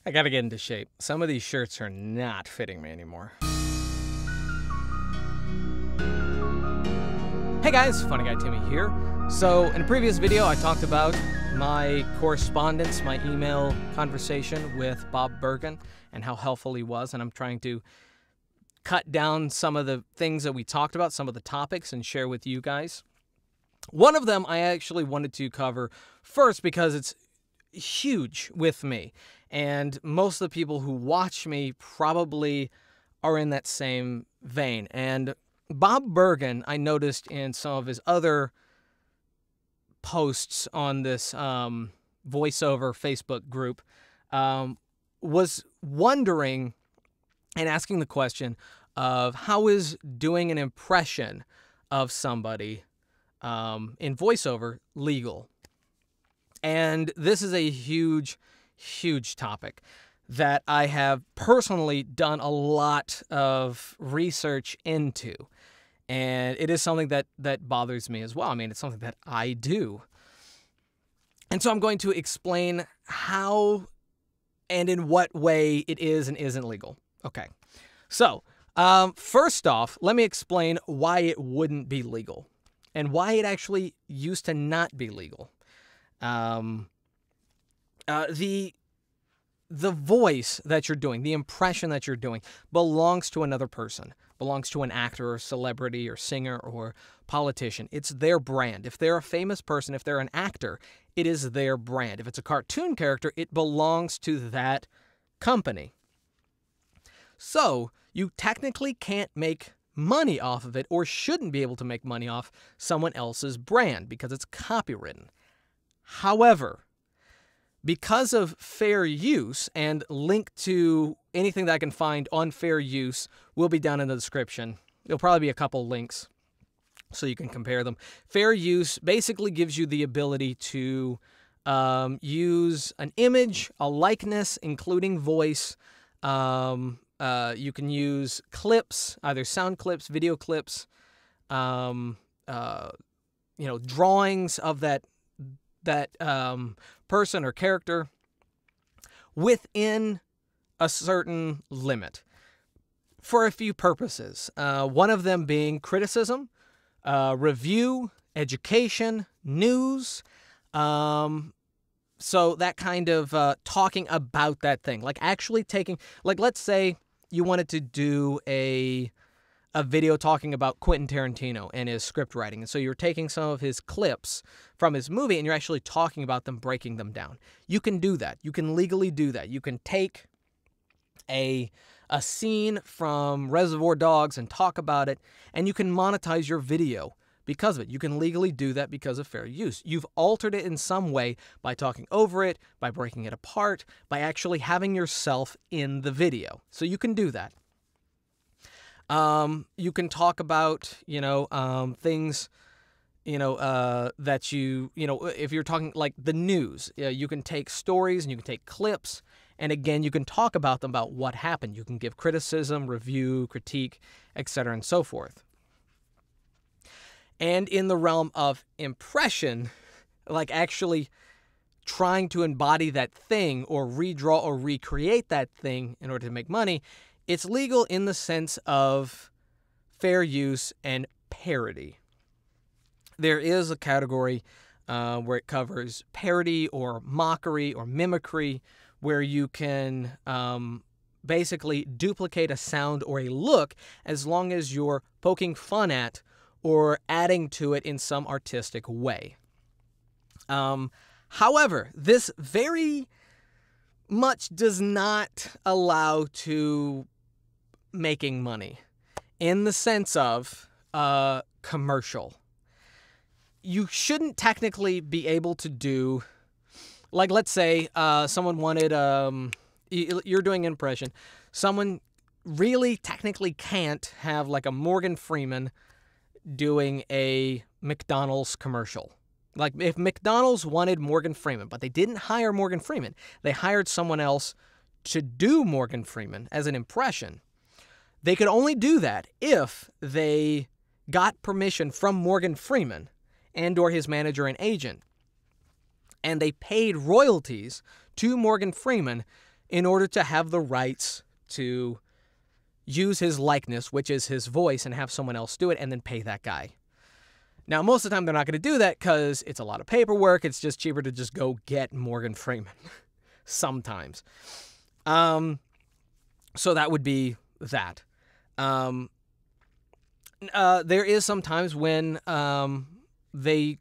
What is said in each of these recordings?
I gotta get into shape. Some of these shirts are not fitting me anymore. Hey guys, FunnyGuyTimmy here. So in a previous video, I talked about my correspondence, my email conversation with Bob Bergen and how helpful he was, and I'm trying to cut down some of the things that we talked about, some of the topics, and share with you guys. One of them I actually wanted to cover first because it's huge with me, and most of the people who watch me probably are in that same vein. And Bob Bergen, I noticed in some of his other posts on this voiceover Facebook group, was wondering and asking the question of how is doing an impression of somebody in voiceover legal? And this is a huge, huge topic that I have personally done a lot of research into. And it is something that bothers me as well. I mean, it's something that I do. And so I'm going to explain how and in what way it is and isn't legal. Okay. So, first off, let me explain why it wouldn't be legal and why it actually used to not be legal. The voice that you're doing, the impression that you're doing, belongs to another person, belongs to an actor or celebrity or singer or politician. It's their brand. If they're a famous person, if they're an actor, it is their brand. If it's a cartoon character, it belongs to that company. So you technically can't make money off of it, or shouldn't be able to make money off someone else's brand because it's copywritten. However, because of fair use, and link to anything that I can find on fair use will be down in the description. There'll probably be a couple links so you can compare them. Fair use basically gives you the ability to use an image, a likeness, including voice. You can use clips, either sound clips, video clips, drawings of that person or character within a certain limit for a few purposes. One of them being criticism, review, education, news. So that kind of talking about that thing, like actually taking, like let's say you wanted to do a video talking about Quentin Tarantino and his script writing. And so you're taking some of his clips from his movie and you're actually talking about them, breaking them down. You can do that. You can legally do that. You can take a scene from Reservoir Dogs and talk about it, and you can monetize your video because of it. You can legally do that because of fair use. You've altered it in some way by talking over it, by breaking it apart, by actually having yourself in the video. So you can do that. You can talk about, things, that if you're talking like the news, you can take stories and you can take clips. And again, you can talk about them, about what happened. You can give criticism, review, critique, etc. and so forth. And in the realm of impression, like actually trying to embody that thing or redraw or recreate that thing in order to make money, it's legal in the sense of fair use and parody. There is a category where it covers parody or mockery or mimicry, where you can basically duplicate a sound or a look as long as you're poking fun at or adding to it in some artistic way. However, this very much does not allow to making money in the sense of commercial. You shouldn't technically be able to do, like let's say someone wanted, you're doing an impression, someone really technically can't have like a Morgan Freeman doing a McDonald's commercial. Like if McDonald's wanted Morgan Freeman, but they didn't hire Morgan Freeman, they hired someone else to do Morgan Freeman as an impression. They could only do that if they got permission from Morgan Freeman and or his manager and agent, and they paid royalties to Morgan Freeman in order to have the rights to use his likeness, which is his voice, and have someone else do it and then pay that guy. Now, most of the time, they're not going to do that because it's a lot of paperwork. It's just cheaper to just go get Morgan Freeman sometimes. So that would be that. There is sometimes when they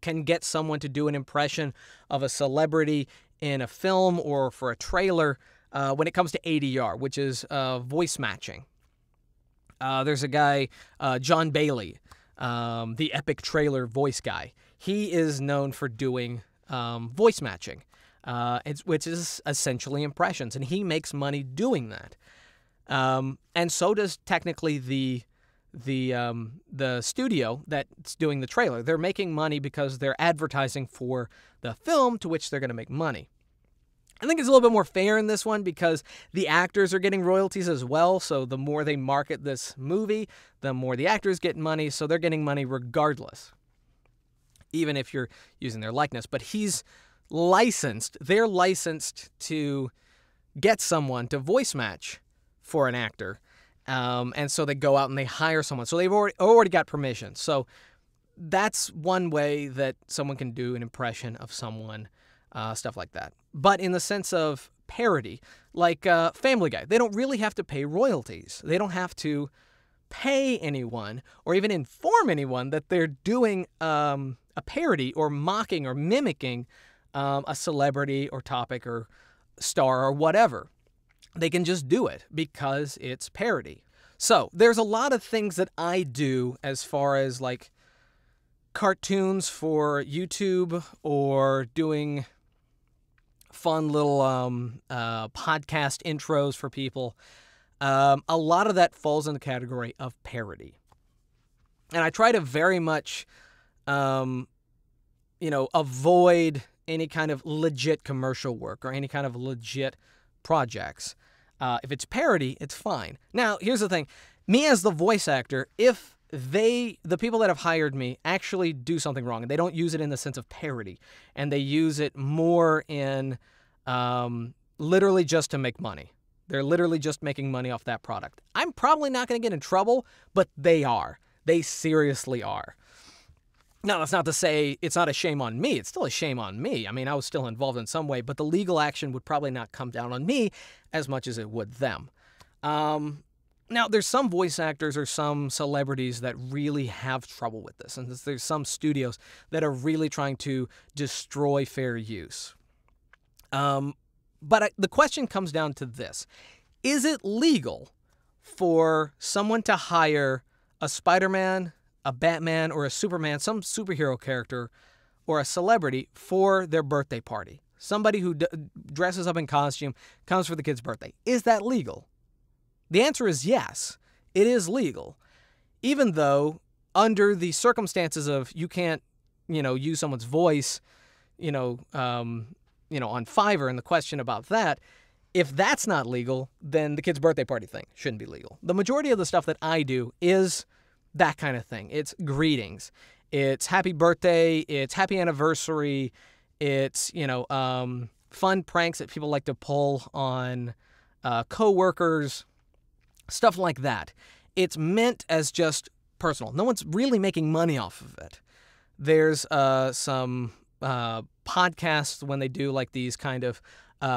can get someone to do an impression of a celebrity in a film or for a trailer when it comes to ADR, which is voice matching. There's a guy, John Bailey, the epic trailer voice guy. He is known for doing voice matching, which is essentially impressions, and he makes money doing that. And so does technically the studio that's doing the trailer. They're making money because they're advertising for the film to which they're going to make money. I think it's a little bit more fair in this one because the actors are getting royalties as well. So the more they market this movie, the more the actors get money. So they're getting money regardless, even if you're using their likeness. But he's licensed. They're licensed to get someone to voice match for an actor. And so they go out and they hire someone. So they've already got permission. So that's one way that someone can do an impression of someone, stuff like that. But in the sense of parody, like Family Guy, they don't really have to pay royalties. They don't have to pay anyone or even inform anyone that they're doing a parody or mocking or mimicking a celebrity or topic or star or whatever. They can just do it because it's parody. So there's a lot of things that I do as far as like cartoons for YouTube or doing fun little podcast intros for people. A lot of that falls in the category of parody. And I try to very much, avoid any kind of legit commercial work or any kind of legit projects. If it's parody, it's fine. Now, here's the thing. Me as the voice actor, if the people that have hired me actually do something wrong, and they don't use it in the sense of parody, and they use it more in literally just to make money. They're literally just making money off that product. I'm probably not going to get in trouble, but they are. They seriously are. Now, that's not to say it's not a shame on me. It's still a shame on me. I mean, I was still involved in some way, but the legal action would probably not come down on me as much as it would them. Now, there's some voice actors or some celebrities that really have trouble with this, and there's some studios that are really trying to destroy fair use. But the question comes down to this. Is it legal for someone to hire a Spider-Man, a Batman, or a Superman, some superhero character, or a celebrity for their birthday party? Somebody who dresses up in costume, comes for the kid's birthday. Is that legal? The answer is yes, it is legal. Even though under the circumstances of you can't, use someone's voice, on Fiverr, and the question about that, if that's not legal, then the kid's birthday party thing shouldn't be legal. The majority of the stuff that I do is that kind of thing. It's greetings. It's happy birthday. It's happy anniversary. It's, fun pranks that people like to pull on coworkers, stuff like that. It's meant as just personal. No one's really making money off of it. There's some podcasts when they do like these kind of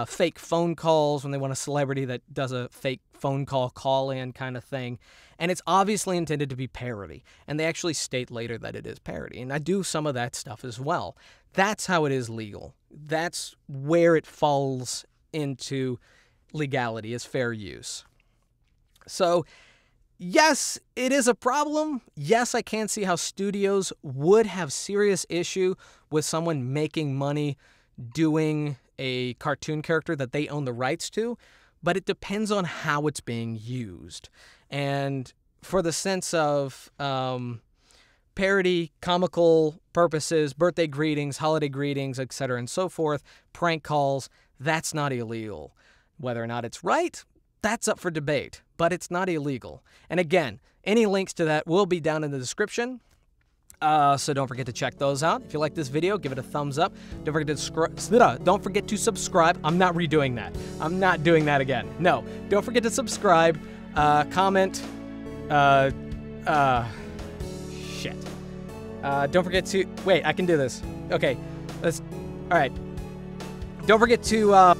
fake phone calls, when they want a celebrity that does a fake phone call-in kind of thing. And it's obviously intended to be parody. And they actually state later that it is parody. And I do some of that stuff as well. That's how it is legal. That's where it falls into legality, is fair use. So, yes, it is a problem. Yes, I can see how studios would have serious issue with someone making money doing a cartoon character that they own the rights to, but it depends on how it's being used. And for the sense of parody, comical purposes, birthday greetings, holiday greetings, etc., and so forth, prank calls, that's not illegal. Whether or not it's right, that's up for debate, but it's not illegal. And again, any links to that will be down in the description. So don't forget to check those out. If you like this video, give it a thumbs up. Don't forget to subscribe. I'm not redoing that. I'm not doing that again. No, don't forget to subscribe, comment, shit. Don't forget to, wait, I can do this. Okay, all right. Don't forget to,